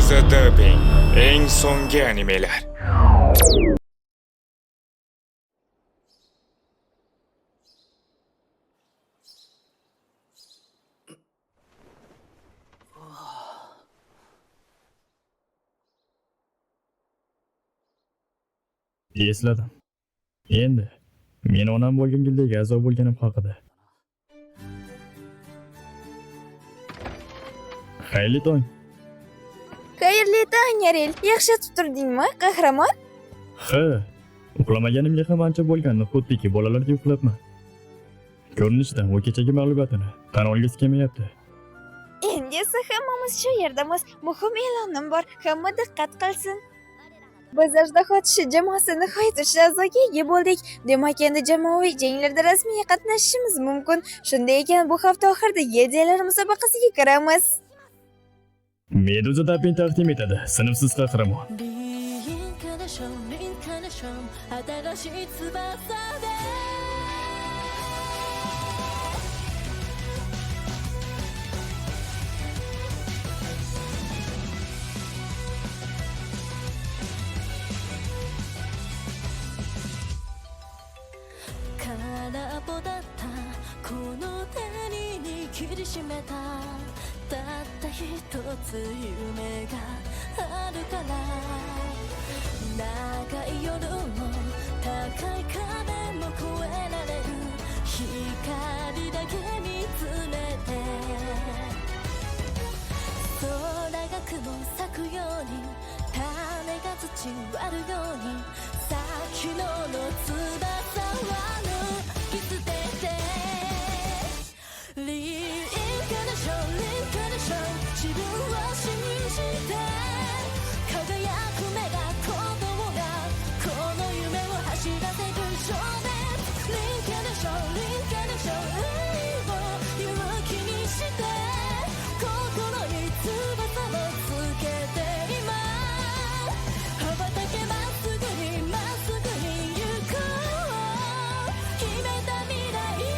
The Dubbing eng so'nggi animelar. Esladim. Endi men onam bo'lgan yildagi a'zo bo'lganim haqida. Xayrli tong. Xayrli tong, Yarel. Yaxshi yotib turdingmi, qahramon? Ha, uxlamaganimga ham ancha bo'lgandi, xuddiki bolalarga uxlatma. Ko'rinishdan u kechagi mag'lubiyatini tan olgisi kelmayapti. Endi esa hammamiz shu yerdamiz. Muhim e'lonim bor. Hamma diqqat qilsin. Biz Ajdaho tishi jamoasi nihoyat uch a'zoga ega bo'ldik. Demak, endi jamoaviy janglarda rasmiy qatnashishimiz mumkin. Shunday ekan, bu hafta oxirida Yediyalar musobaqasiga kiramiz. Meduza Dubbing taqdim etadi. Sinfsiz qahramon. 新しい翼で空っぽだったこの手に握りしめたたった一つ夢があるから長い夜も高い壁も越えられる光だけ見つめて空が雲咲くように種が土割るように先の翼は抜き捨ててリンカネションリンカネション自分を信じて輝く目が鼓動がこの夢を走らせる少年リンカネションリンカネションを勇気にして心に翼をつけて今羽ばたけまっすぐにまっすぐに行こう決めた未来へ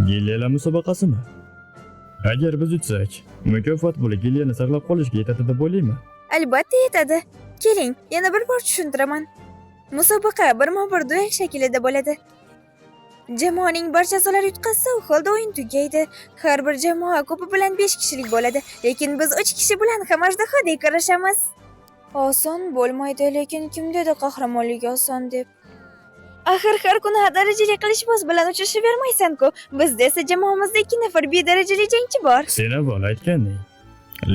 Gilyalar musobaqasimi? Agar biz yutsak, mukofot puli Gilyani saqlab qolishga yetadi deb o'ylayman. Albatta yetadi. Keling, yana bir bor tushuntiraman. Musobaqa birma-bir duel shaklida bo'ladi. Jamoaning barcha a'zolari yutqazsa, u holda o'yin tugaydi. Har bir jamoa ko'pi bilan 5 kishilik bo'ladi, lekin biz 3 kishi bilan ham Ajdahodek kurashamiz. Oson bo'lmaydi, lekin kim dedi qahramonlik oson deb? Axir har kuni darajali qilichboz bilan uchrashavermaysan-ku. Bizda esa jamoamizda 2 nafar B-darajali jangchi bor. Sen avval aytganding.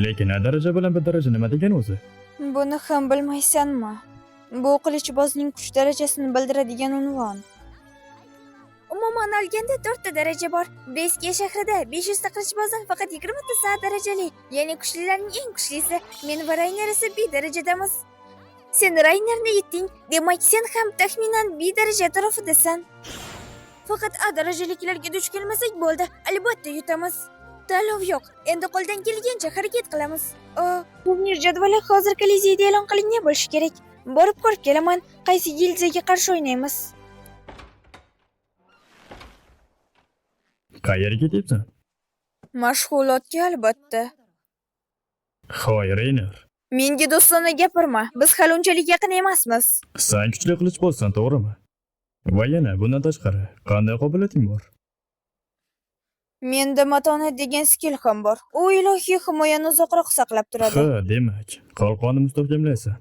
Lekin A daraja bilan B daraja nima degan o'zi? Buni ham bilmaysanmi? Bu qilichbozning kuch darajasini bildiradigan unvon. Umuman olganda 4 ta daraja bor. Breskiya shahrida 500 ta qilichbozdan faqat 20 ta A darajali, ya'ni kuchlilarning eng kuchlisi. Men va Rayner esa B darajadamiz. Sen Raynerni yetding, demak sen ham taxminan B daraja atrofidasan. Faqat A darajaliklarga duch kelmasak bo'ldi, albatta yutamiz. Tanlov yo'q, endi qo'ldan kelgancha harakat qilamiz. Turnir jadvali hozir Kolizeyda e'lon qilingan bo'lishi kerak. Borib ko'rib kelaman, qaysi gildiyaga qarshi o'ynaymiz. Qayerga ketyapsan? Mashg'ulotga albatta. Hoy, Rayner. Menga do'stona gapirma, biz hali unchalik yaqin emasmiz. Sen kuchli qilichbozsan, to'g'rimi? Va yana bundan tashqari, qanday qobiliyating bor? Menda matonat degan skill ham bor. U ilohiy himoyani uzoqroq saqlab turadi. Ha, demak, qalqonni mustahkamlaysan.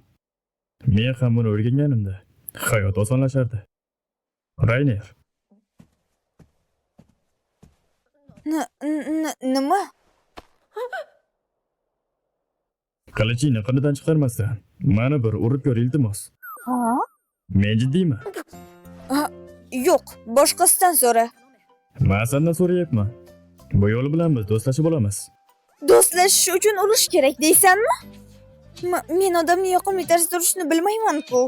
Men ham buni o'rganganimda hayot osonlashardi. Rayner. Nima? Qilichingni qinidan chiqarmasdan, meni bir urib ko'r iltimos. Ha? Men jiddiyman. Yo'q, boshqasidan so'ra. Men sendan so'rayapman. Bu yo'l bilan biz do'stlashib olamiz. Do'stlashish uchun urush kerak deysanmi? Men odamni yoqimli tarzda urishni bilmayman-ku.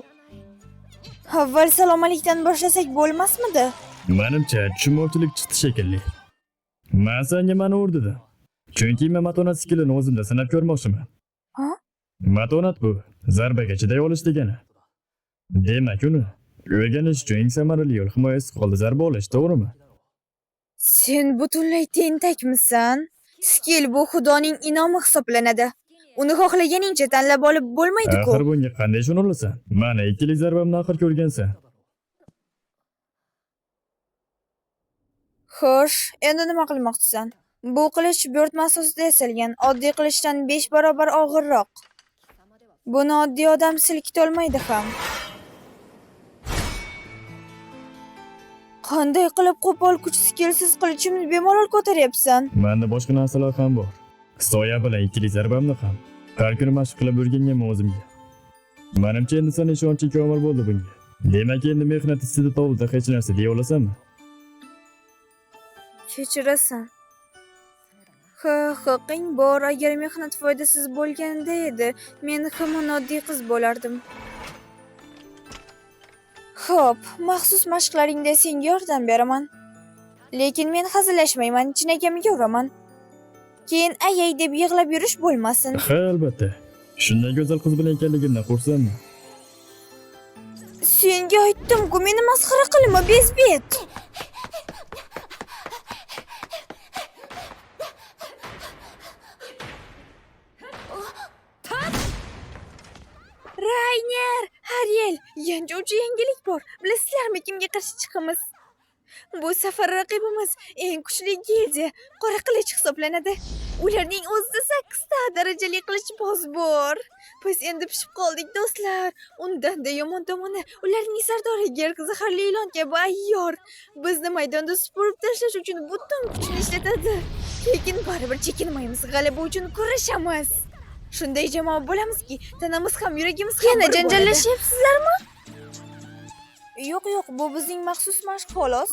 Avval salom-alikdan boshlasak bo'lmasmidi? Menimcha tushunmovchilik chiqdi shekilli. Men senga meni urdim. Chunki men matonat skillini o'zimda sinab ko'rmoqchiman. Ha? Matonat bu zarbaga chiday olish degani. Demak uni O'rganish uchun eng samarali yo'l himoya istiqbolda zarba olish, to'g'rimi? Sen butunlay tentakmisan? Skill bu xudoning in'omi hisoblanadi. Uni xohlaganingcha tanlab olib bo'lmaydi-ku. Axir bunga qanday ishona olasan? Mana ikkilik zarbamni oxirgi o'rgansan. Xo'sh, endi nima qilmoqchisan? Bu qilich buyurtma asosida yasalgan, oddiy qilichdan 5 barobar og'irroq. Buni oddiy odam silkitolmaydi ham. Qanday qilib qo'pol kuch skillsiz qilichimni bemalol ko'taryapsan? Menda boshqa narsalar ham bor. Soya bilan ikkilik zarbamni ham har kuni mashq qilib o'rganganman o'zimga. Menimcha endi sana ishonching komil bo'ldi bunga. Demak, endi mehnat ustida to'g'rida hech narsa deya olasanmi? Kechirasan. Haqqing bor, agar mehnat foydasiz bo'lganda edi, men hamon oddiy qiz bo'lardim. Xo'p, maxsus mashqlaringda senga yordam beraman. Lekin men hazillashmayman, chinakamiga uraman. Keyin ayay deb yig'lab yurish bo'lmasin. Ha, albatta. Shunday go'zal qiz bilan ekanligimdan xursandman. Senga aytdim-ku, meni masxara qilma, bezbet. Rayner, Ariel, yangi yangilik bor. Bilasizlarmi, kimga qarshi chiqamiz? Bu safar raqibimiz eng kuchli gildiya, qora qilich hisoblanadi. Ularning o'zida 8 ta darajali qilichboz bor. Biz endi pishib qoldik, do'stlar. Undan-da yomon tomoni, ularning sardori Gerg zaharli ilon kabi ayyor. Bizni maydonda supurib tashlash uchun butun kuchini ishlatadi. Lekin baribir chekinmaymiz, g'alaba uchun kurashamiz. Shunday jamoa bo'lamizki, tanamiz ham yuragimiz ham yana janjallashyapsizlarmi? Yo'q, bu bizning maxsus mashq xolos.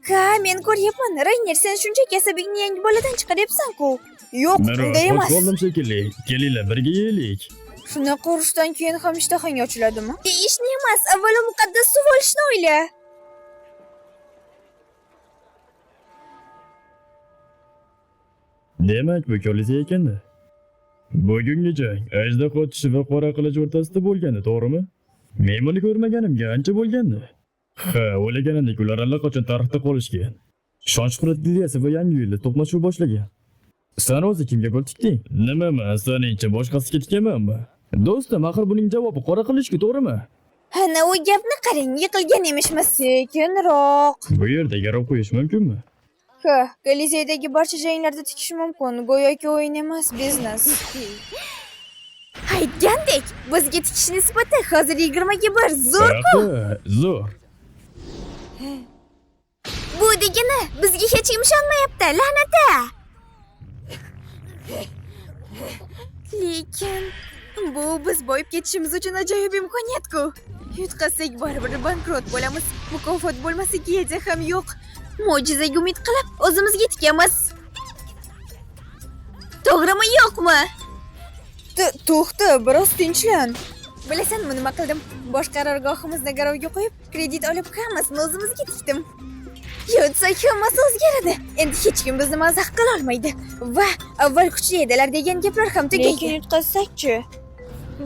Ha, men ko'ryapman. Rayner, sen shunchaki asabingni yangi boladan chiqaryapsan-ku. Yo'q, unday emas. Qoldim shekilli. Kelinglar birga yeylik. Shunaqa urushdan keyin ham ishtahang ochiladimi? Ishni emas, avvalo muqaddas suv olishni o'yla. Demak, bu ko'lizi ekanda. Bugungi jang ajdaho tishi va qora qilich o'rtasida bo'lgandi, to'g'rimi? Men buni ko'rmaganimga ancha bo'lgandi. Ha, o'ylaganimdek ular allaqachon tarixda qolishgan. Shon-shuhrat gildiyasi va yangi yilda to'qnashuv boshlagan. Sen o'zi kimga gol tikding? Nimaman, seningcha boshqasiga tikamanmi? Do'stim, axir buning javobi qora qilishku, to'g'rimi? Ana u gapni qarang, yiqilgan emishmas, sekinroq. Bu yerda garov qo'yish mumkinmi? Ha, Koliseydagi barcha janglarda tikish mumkin, go'yoki o'yin emas, biznes. Aytgandek, bizga tikish nisbati hozir 20 ga 1, zo'r-ku. Zo'r. Bu degani bizga hech kim ishonmayapti, la'nata. Lekin bu biz boyib ketishimiz uchun ajoyib imkoniyat-ku. Yutqazsak baribir bankrot bo'lamiz. Mukofot bo'lmasa gildiya ham yo'q. Mo'jizaga umid qilib o'zimizga tikamiz. To'g'rimi, yo'qmi? To'xta, biroz tinchlan. Bilasanmi nima qildim? Bosh qarorgohimizni garovga qo'yib, kredit olib hammasini o'zimizga tikdim. Yutsak hammasi o'zgaradi. Endi hech kim bizni mazax qila olmaydi. Va avval kuchli edilar degan gaplar ham tugaydi. Lekin yutqazsak-chi?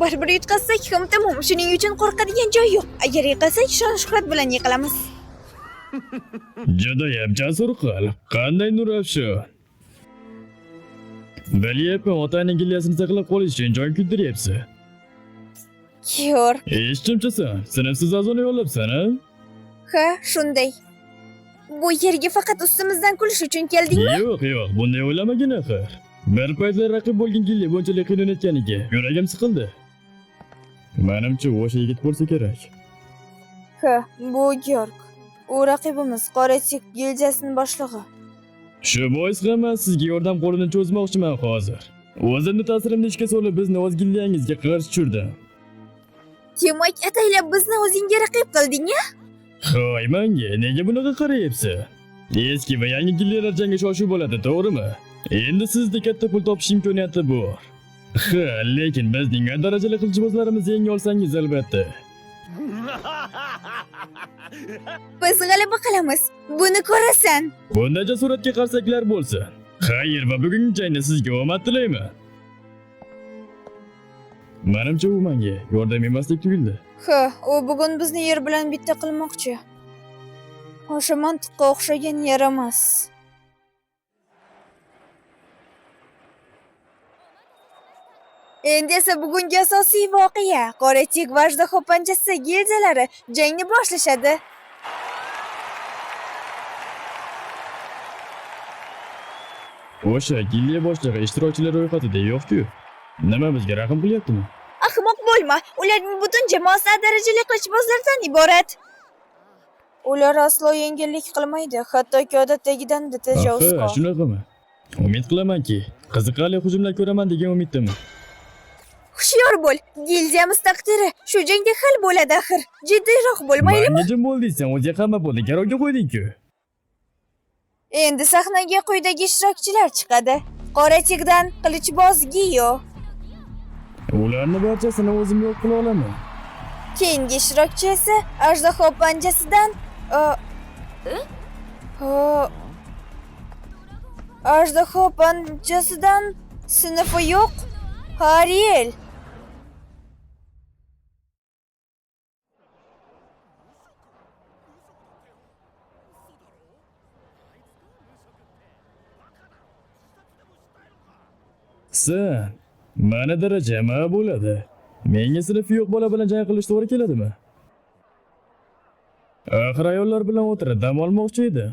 Baribir yutqazsak ham tamom. Shuning uchun qo'rqadigan joy yo'q. Agar yiqilsak, shon-shuhrat bilan yiqilamiz. Judayam jasur qil. Qanday Nurafshon? Bilyapman, otaning gildiyasini saqlab qolish uchun jon kuydiryapsan. Ko'r. Eshitchimchisan, sinfsiz a'zoni yo'llabsan, ha? Ha, shunday. Bu yerga faqat ustimizdan kulish uchun keldingmi? Yo'q, bunday o'ylamagin axir. Bir paytlar raqib bo'lgan gildiya bunchalik qiynalayotganiga yuragim siqildi. Menimcha o'sha yigit bo'lsa kerak. Ha, bu Georg. U raqibimiz, Qoratik gildiyasining boshlig'i. Shu bois ham men sizga yordam qo'lini cho'zmoqchiman hozir. O'zimni ta'sirimni ishga solib bizni o'z gildiyangizga qarshi tushirdim. Demak, ataylab bizni o'zingga raqib qilding-a? Hoy, menga nega bunaqa qarayapsan? Eski va yangi gildiyalar jangga shoshib bo'ladi, to'g'rimi? Endi sizda katta pul topish imkoniyati bor. Ha, lekin bizning darajali qilichbozlarimizni yenga olsangiz albatta. Biz g'alaba qilamiz. Buni ko'rasan. Bunda jasoratga qarsaklar bo'lsin. Xayr, va bugungi jangda sizga omad tilayman. Menimcha u menga yordam emasdek tuyuldi. U bugun bizni yer bilan bitta qilmoqchi. O'sha mantiqqa o'xshagan yaramas. Endi esa bugungi asosiy voqea. Qora tig va ajdaho panjasi gildiyalari jangni boshlashadi. O'sha gildiya boshlig'i ishtirokchilar ro'yxatida yo'q-ku. Nima bizga rahm qilyaptimi? Ahmoq bo'lma. Ularning butun jamoasi A darajali qilichbozlardan iborat. Ular aslo yengillik qilmaydi, hattoki odatdagidan-da tajovuzkor. Shunaqami? Umid qilamanki, qiziqarli hujumlar ko'raman degan umiddaman. Hushyor bo'l. Gildiyamiz taqdiri shu jangda hal bo'ladi axir. Jiddiyroq bo'lmaylimi? Menga jim bo'l deysan, o'ziga hamma bo'ldi, garovga qo'yding-ku. Endi sahnaga quyidagi ishtirokchilar chiqadi. Qora tigdan qilichboz Giyo. Ularni barchasini o'zim yo'q qila olaman. Keyingi ishtirokchi esa ajdaho panjasidan ajdaho panjasidan sinfi yo'q Ariel. Sen mana darajama bo'ladi. Menga sinfi yo'q bola bilan jang qilish to'g'ri keladimi? Axir ayollar bilan o'tirib dam olmoqchi edi.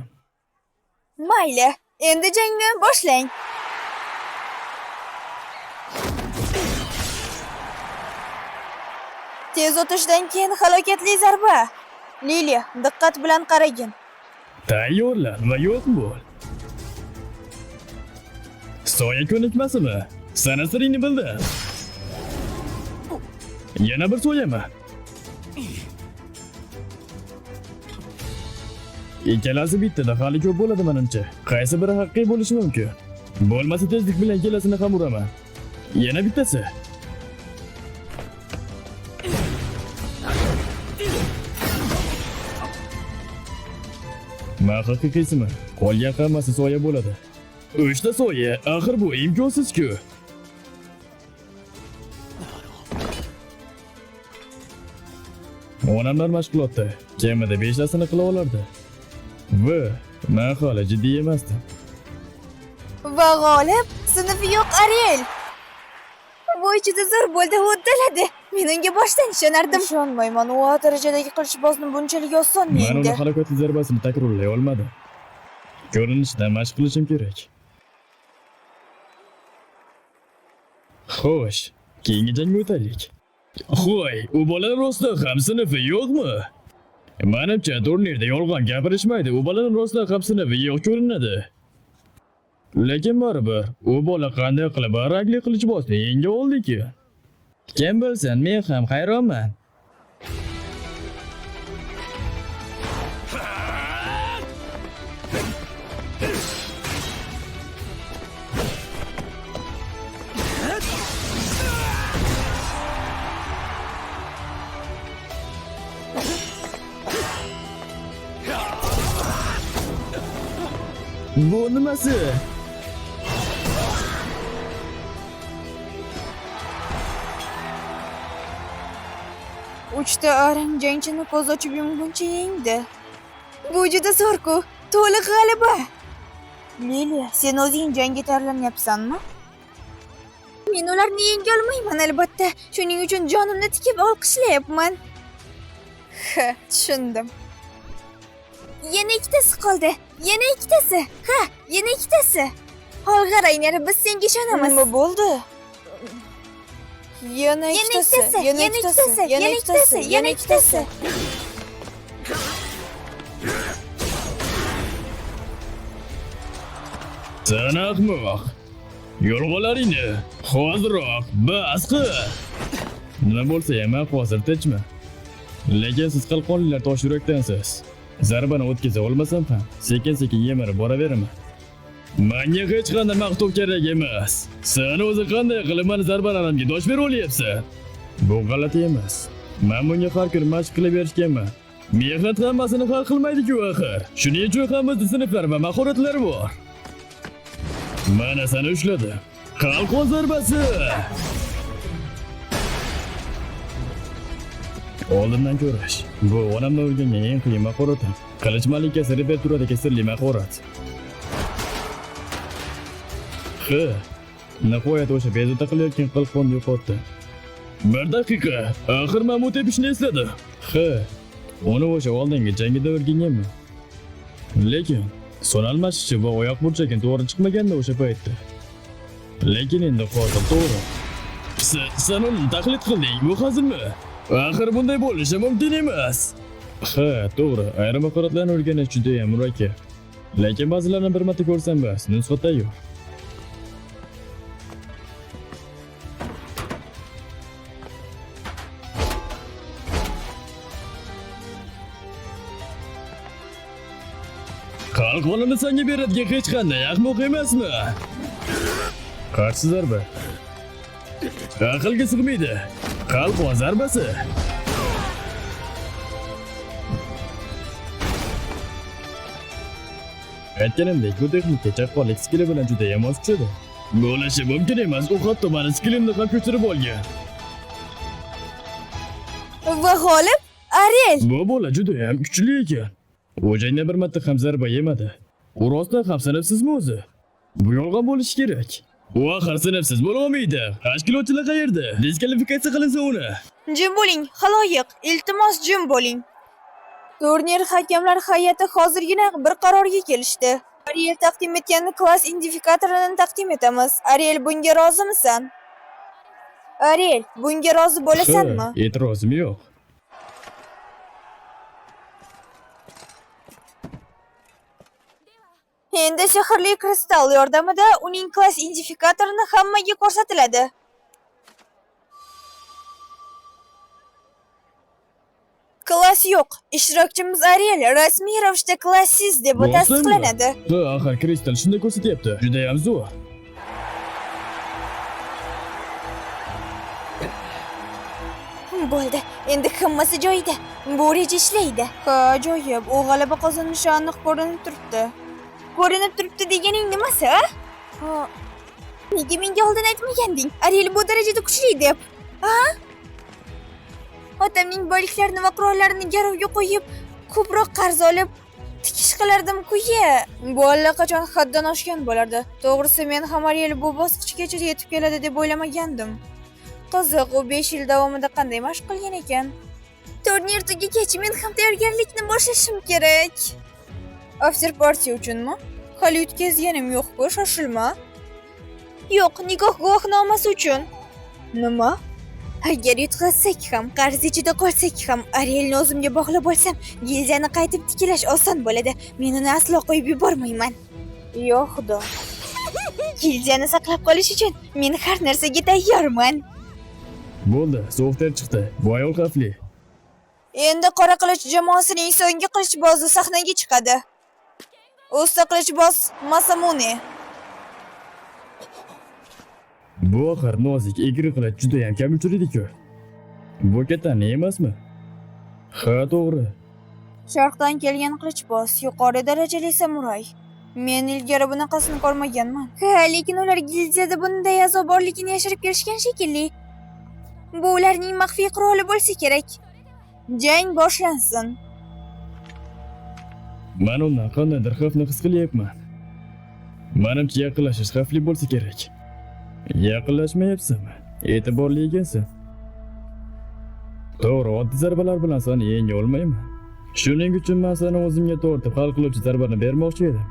Mayli, endi jangni boshlang. Tez o'tishdan keyin halokatli zarba. Lili, diqqat bilan qaragin. Tayyorlan va yo'q bo'l. Soya ko'nikmasimi? Sana siringni bildim. Yana bir so'yami? Ikkalasi bittada hali ko'p bo'ladi menimcha. Qaysi biri haqiqiy bo'lishi mumkin? Bo'lmasa tezlik bilan ikkalasini ham uraman. Yana bittasi. Ma haqiqiysimi? Qolgan hammasi soya bo'ladi. 3 ta soya, axir bu imkonsiz-ku. Onamlar mashg'ulotda kamida 5 tasini qila olardi. Va men hali jiddiy emasdim. Va g'olib sinfi yo'q Ariel. Bu ichida zo'r bo'ldi, uddaladi. Men unga boshdan ishonardim. Ishonmayman, u A darajadagi qilichbozni bunchalik oson Men yengdi. uni halokatli zarbasini takrorlay olmadim. Ko'rinishdan mashq qilishim kerak. Xo'sh, keyingi jangga o'taylik. Xo'y, u bolalar rostdan ham sinfi yo'qmi? Menimcha turnirda yolg'on gapirishmaydi. U bolalar rostdan ham sinfi yo'q ko'rinadi. Lekin baribir, u bola qanday qilib rangli qilichbozni yenga oldi-ki? Kim bilsin, men ham hayronman. Bu nimasi? Uchta arang jangchini ko'z ochib yumguncha yengdi. Bu juda zo'r-ku, to'liq g'alaba. Lili, sen o'zing jangga tayyorlanyapsanmi? Men ularni yenga olmayman albatta. Shuning uchun jonimni tikib olqishlayapman. Tushundim. Yana ikkitasi qoldi. Yana ikkitasi. Yana ikkitasi. Olg'a Rayner, biz senga ishonamiz. Nima bo'ldi? Yana ikkitasi. Yana ikkitasi. Sen ahmoq. Yo'rg'alaringni hozirroq bas qil. Nima bo'lsa ham hozir tinchmi? Lekin siz qalqonlilar tosh yurakdansiz. Zarbani o'tkaza olmasam ham sekin-sekin yemirib boraveraman. Menga hech qanday maqtov kerak emas. Sen o'zi qanday qilib meni zarbalarimga dosh bera olyapsan? Bu g'alati emas. Men bunga har kun mashq qilib berishganman. Mehnat hammasini hal qilmaydi-ku axir. Shuning uchun ham bizning sinflar va mahoratlar bor. Mana seni ushladi. Qalqon zarbasi. Oldindan ko'rish. Bu onamdan o'rgangan eng qiyin mahoratim. Qilich malikasi repertuaridagi sirli mahorat. Nihoyat o'sha bezovta qilayotgan qilqonni yo'qotdi. Bir daqiqa, axir Mahmud tepishni esladi. Uni o'sha oldingi jangida o'rganganman. Lekin son almashishi va oyoq burchagini to'g'ri chiqmaganda o'sha paytda. Lekin endi hozir to'g'ri. Sen uni taqlid qilding, bu hazilmi? Axir bunday bo'lishi mumkin emas. To'g'ri, ayrim mahoratlarni o'rganish juda ham murakkab. Lekin ba'zilarini bir marta ko'rsam bas, nusxa tayyor. Qalqonini senga beradigan hech qanday ahmoq emasmi? Qarshi zarba. Aqlga sig'maydi. Qalqon zarbasi. Aytganimdek, bu texnika chaqqonlik skili bilan juda ham mos tushadi. Bo'lishi mumkin emas, u hatto meni skilimni ham ko'chirib olgan. Va g'olib Ariel. Bu bola juda ham kuchli ekan. U jangda bir marta ham zarba yemadi. U rostdan ham sinfsizmi o'zi? Bu yolg'on bo'lishi kerak. U axir sinfsiz bo'lmaydi. Tashkilotchilar qayerda? Diskvalifikatsiya qilinsa uni. Jim bo'ling, xaloyiq. Iltimos jim bo'ling. Turnir hakamlar hay'ati hozirgina bir qarorga kelishdi. Ariel taqdim etgan klass identifikatorini taqdim etamiz. Ariel, bunga rozimisan? Ariel, bunga rozi bo'lasanmi? E'tirozim yo'q. Endi sehrli kristal yordamida uning klass identifikatorini hammaga ko'rsatiladi. Klass yo'q. Ishtirokchimiz Ariel rasmiy ravishda klassiz deb tasdiqlanadi. Axir kristal shunday ko'rsatyapti. Juda ham zo'r. Bo'ldi. Endi hammasi joyida. Bu reja ishlaydi. Ajoyib. U g'alaba qozonishi aniq ko'rinib turibdi. Ko'rinib turibdi deganing nimasi, ha? Nega menga oldin aytmaganding? Ariel bu darajada kuchli deb. Ha? Otamning boyliklarini va qurollarini garovga qo'yib, ko'proq qarz olib, tikish qilardim-ku-ye. Bu allaqachon haddan oshgan bo'lardi. To'g'risi, men ham Ariel bu bosqichgacha yetib keladi deb o'ylamagandim. Qiziq, u 5 yil davomida qanday mashq qilgan ekan? Turnir tugagach men ham tayyorgarlikni boshlashim kerak. After party uchunmi? Hali o'tkazganim yo'q-ku, shoshilma. Yo'q, nikoh guvohnomasi uchun. Nima? Agar yutqazsak ham, qarz ichida qolsak ham, Arielni o'zimga bog'lab olsam, gildiyani qaytib tiklash oson bo'ladi. Men uni aslo qo'yib yubormayman. Yo xudo. Gildiyani saqlab qolish uchun men har narsaga tayyorman. Bo'ldi, so'xter chiqdi. Bu ayol xavfli. Endi Qora Qilich jamoasining so'nggi qilichbozi sahnaga chiqadi. Usta qilichboz Masamune. Bu axir nozik egri qilich juda ham kam uchraydi-ku. Bu katani emasmi? Ha, to'g'ri. Sharqdan kelgan qilichboz, yuqori darajali samuray. Men ilgari bunaqasini ko'rmaganman. Lekin ular gildiyada bunday azob borligini yashirib kelishgan shekilli. Bu ularning maxfiy quroli bo'lsa kerak. Jang boshlansin. Men undan qandaydir xavfni his qilyapman. Menimcha yaqinlashish xavfli bo'lsa kerak. Yaqinlashmayapsanmi? E'tiborli ekansan. To'g'ri, oddiy zarbalar bilan seni yenga olmayman. Shuning uchun men seni o'zimga tortib hal qiluvchi zarbani bermoqchi edim.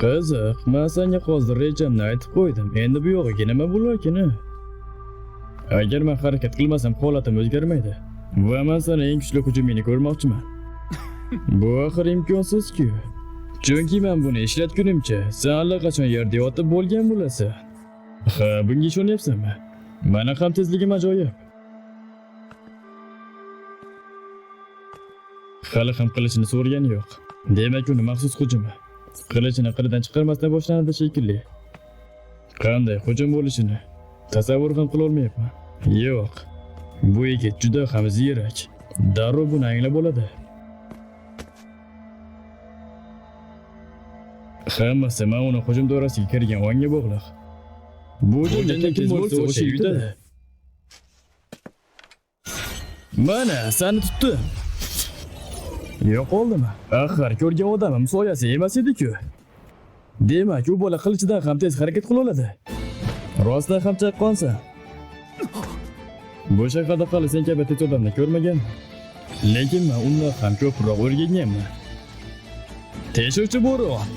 Qiziq, men senga hozir rejamni aytib qo'ydim. Endi bu yog'iga nima bo'larkin? Agar men harakat qilmasam, holatim o'zgarmaydi. Va men seni eng kuchli hujumingni ko'rmoqchiman. Bu axir imkonsiz-ku. Chunki men buni ishlatgunimcha, sen allaqachon yerda yotib bo'lgan bo'lasan. Ha, bunga ishonyapsanmi? Mana ham tezligim ajoyib. Hali ham qilichini so'rgani yo'q. Demak, uni maxsus hujumi. Qilichini qilidan chiqarmasdan boshlanadi shekilli. Qanday hujum bo'lishini tasavvur ham qila olmayapman. Yo'q. Bu yigit juda ham ziyrak. Darrov buni anglab oladi. Hammasi men uni hujum doirasiga kirgan o'ngga bog'liq. Bu jangda kim bo'lsa o'sha yutadi. Mana, seni tutdim. Yo'qoldimi? Axir ko'rgan odamim soyasi emas edi-ku. Demak, u bola qilichidan ham tez harakat qila oladi. Rostdan ham chaqqonsan. Bu shaharda qali sen kabi tez odamni ko'rmagan. Lekin men undan ham ko'proq o'rganganman. Teshuvchi bo'ron.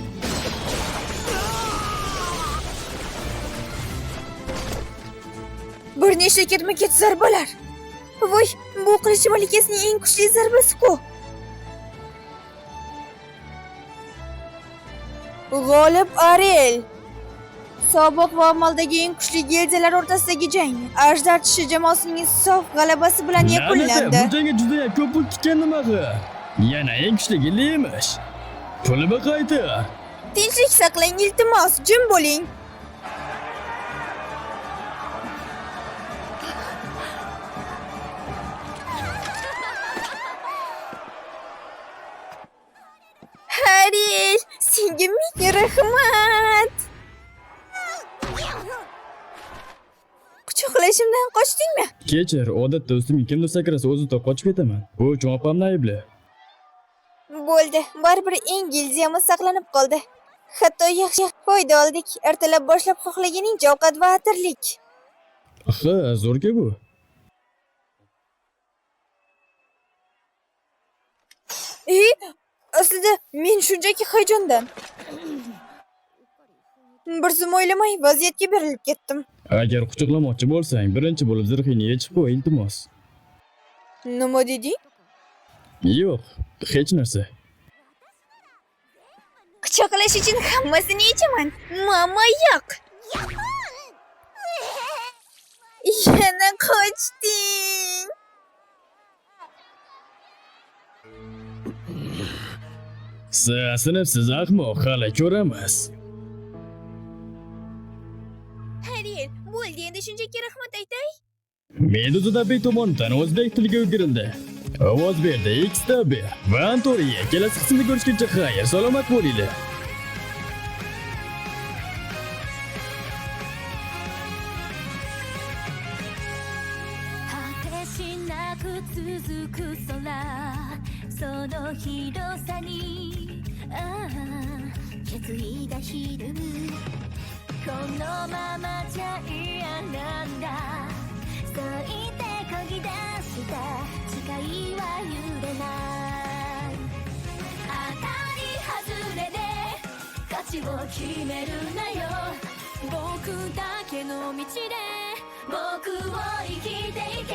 Bir nechta ketma-ket zarbalar. Voy, bu qilich malikasining eng kuchli zarbasi-ku. G'olib Ariel. Sobiq va amaldagi eng kuchli gildiyalar o'rtasidagi jang Ajdar tishi jamoasining insof g'alabasi bilan yakunlandi. Bu jangga juda ko'p pul tikkan nimaga? Yana eng kuchli gildiyamish. Pulni qaytar. Tinchlik saqlang, iltimos, jim bo'ling. Ariel, senga ming rahmat. Quchoqlashimdan qochdingmi? Kechir, odatda ustimga kimdir sakrasa o'zimdan qochib ketaman. Bu uchun opamni aybli. Bo'ldi, baribir eng gildiyamiz saqlanib qoldi. Hatto yaxshi foyda oldik. Ertalab boshlab xohlaganingcha ovqat va atirlik. Ha, zo'rga bu. Aslida men shunchaki hayajondan. Bir zum o'ylamay vaziyatga berilib ketdim. Agar quchoqlamoqchi bo'lsang, birinchi bo'lib zirhingni yechib qo'y, iltimos. Nima deding? Yo'q, hech narsa. Quchoqlash uchun hammasini yechaman. Mama yo'q. Yana qochding. Sinfsiz ahmoq, hali ko'ramiz. Ariel, bo'ldi, endi shunchaki rahmat aytay. Meduza Bey tomonidan o'zbek tiliga o'girildi. Ovoz berdi X-Tabi va Antoriya. Kelasi qismda ko'rishguncha xayr, salomat bo'linglar. 果てしなく続く空その広さに決意がひるむこのままじゃ嫌なんだそう言って漕ぎ出した誓いは揺れない当たり外れで勝ちを決めるなよ僕だけの道で僕を生きていけ